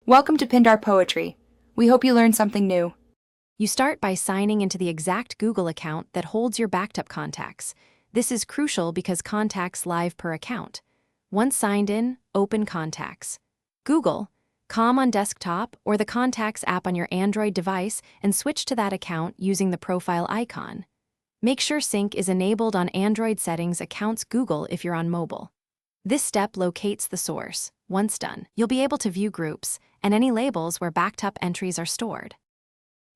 Welcome to Pindar Poetry. We hope you learned something new. You start by signing into the exact Google account that holds your backed up contacts. This is crucial because contacts live per account. Once signed in, open Contacts. Google, Com on desktop or the Contacts app on your Android device and switch to that account using the profile icon. Make sure sync is enabled on Android settings accounts Google if you're on mobile. This step locates the source. Once done, you'll be able to view groups and any labels where backed up entries are stored.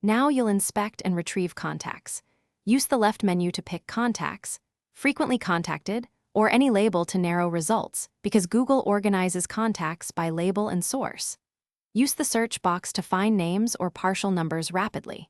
Now you'll inspect and retrieve contacts. Use the left menu to pick Contacts, Frequently Contacted, or any label to narrow results, because Google organizes contacts by label and source. Use the search box to find names or partial numbers rapidly.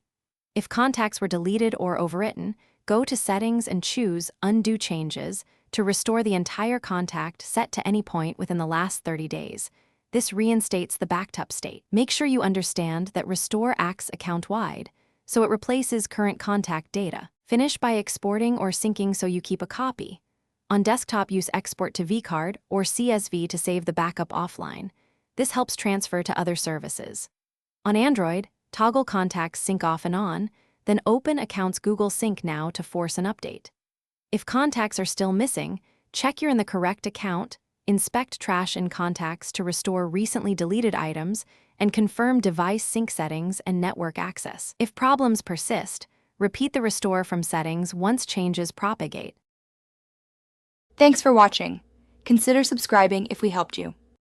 If contacts were deleted or overwritten, go to Settings and choose Undo Changes to restore the entire contact set to any point within the last 30 days. This reinstates the backed up state. Make sure you understand that Restore acts account-wide, so it replaces current contact data. Finish by exporting or syncing so you keep a copy. On desktop, use Export to vCard or CSV to save the backup offline. This helps transfer to other services. On Android, toggle Contacts Sync off and on, then open Accounts Google Sync Now to force an update. If contacts are still missing, check you're in the correct account, inspect trash in contacts to restore recently deleted items, and confirm device sync settings and network access. If problems persist, repeat the restore from settings once changes propagate. Thanks for watching. Consider subscribing if we helped you.